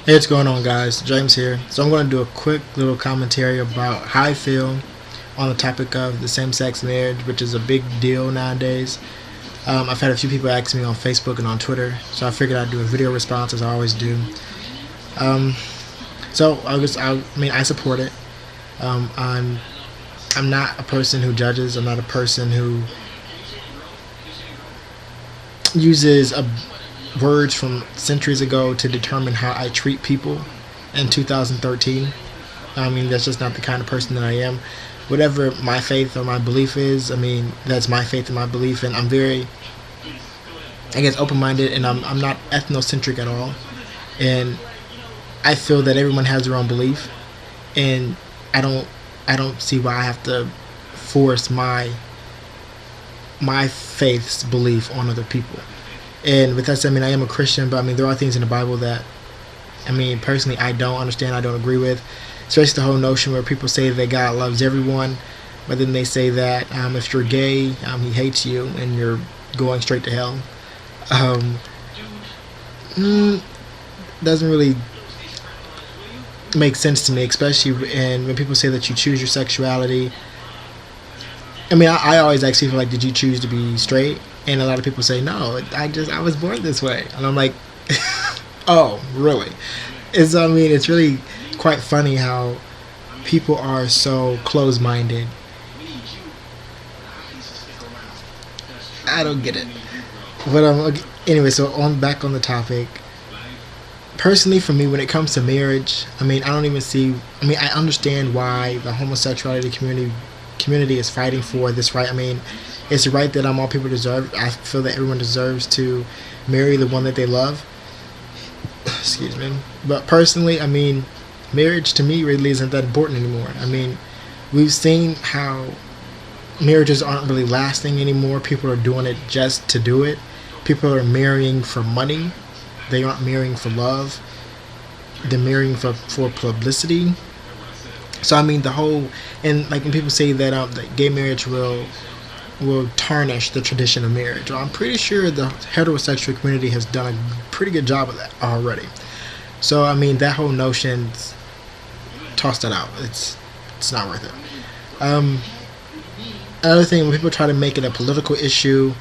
Hey, what's going on, guys? James here. So I'm going to do a quick little commentary about how I feel on the topic of the same-sex marriage, which is a big deal nowadays. I've had a few people ask me on Facebook and on Twitter, so I figured I'd do a video response as I always do. Um, I support it. I'm not a person who judges. I'm not a person who uses words from centuries ago to determine how I treat people in 2013. That's just not the kind of person that I am. Whatever my faith or my belief is, that's my faith and my belief, and I'm very, open-minded, and I'm not ethnocentric at all. And I feel that everyone has their own belief, and I don't see why I have to force my faith's belief on other people. And with that said, I am a Christian, but there are things in the Bible that, personally, I don't understand, I don't agree with. Especially the whole notion where people say that God loves everyone, but then they say that if you're gay, He hates you and you're going straight to hell. Doesn't really make sense to me, especially when people say that you choose your sexuality. I always ask people, like, did you choose to be straight? And a lot of people say, no, I was born this way. And I'm like, oh, really? It's really quite funny how people are so close-minded. I don't get it. But anyway, so back on the topic. Personally, for me, when it comes to marriage, I don't even see. I understand why the homosexuality community is fighting for this right. It's a right that all people deserve. I feel that everyone deserves to marry the one that they love. Excuse me. But personally, marriage to me really isn't that important anymore. We've seen how marriages aren't really lasting anymore. People are doing it just to do it. People are marrying for money. They aren't marrying for love. They're marrying for publicity. So the whole, and like when people say that gay marriage will tarnish the tradition of marriage, well, I'm pretty sure the heterosexual community has done a pretty good job of that already. So that whole notion, toss that out. It's not worth it. Another thing, when people try to make it a political issue,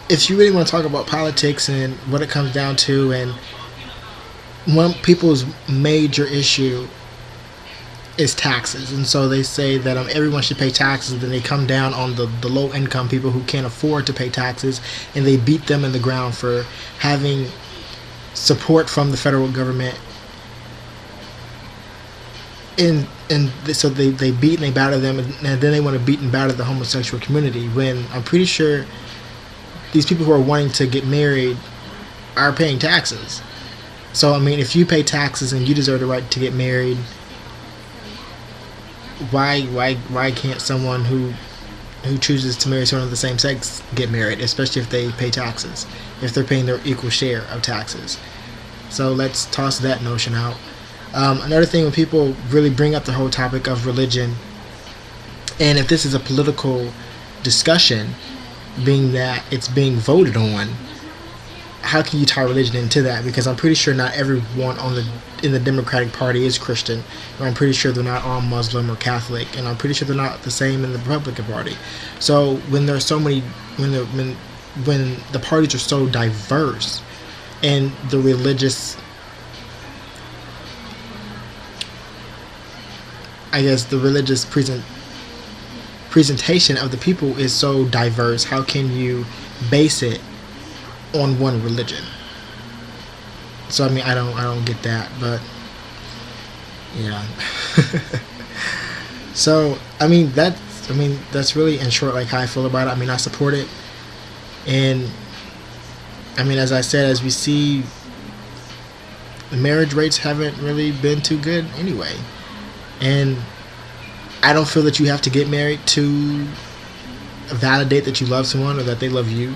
if you really want to talk about politics and what it comes down to, and one people's major issue is taxes, and so they say that everyone should pay taxes, then they come down on the low income people who can't afford to pay taxes, and they beat them in the ground for having support from the federal government, so they beat and they batter them, and then they want to beat and batter the homosexual community, when I'm pretty sure these people who are wanting to get married are paying taxes. So if you pay taxes and you deserve the right to get married, why can't someone who chooses to marry someone of the same sex get married, especially if they pay taxes, if they're paying their equal share of taxes? So let's toss that notion out. Another thing, when people really bring up the whole topic of religion, and if this is a political discussion, being that it's being voted on, how can you tie religion into that? Because I'm pretty sure not everyone in the Democratic Party is Christian, and I'm pretty sure they're not all Muslim or Catholic, and I'm pretty sure they're not the same in the Republican Party. So when there's so many, when the parties are so diverse, and the religious, presentation of the people is so diverse, how can you base it on one religion? So I don't get that, but yeah. So that's really in short like how I feel about it. I support it, and as I said, as we see, the marriage rates haven't really been too good anyway, and I don't feel that you have to get married to validate that you love someone or that they love you.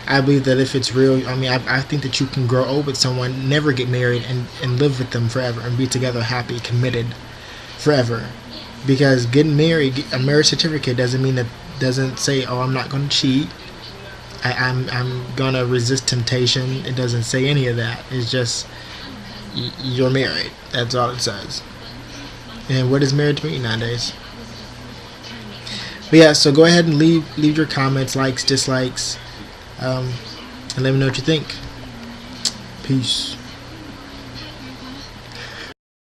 I believe that if it's real, I think that you can grow old with someone, never get married, and live with them forever and be together happy, committed forever. Because getting married, a marriage certificate doesn't say, oh, I'm not going to cheat. I'm gonna resist temptation. It doesn't say any of that. It's just you're married. That's all it says. And what is marriage mean nowadays? But yeah, so go ahead and leave your comments, likes, dislikes, and let me know what you think. Peace.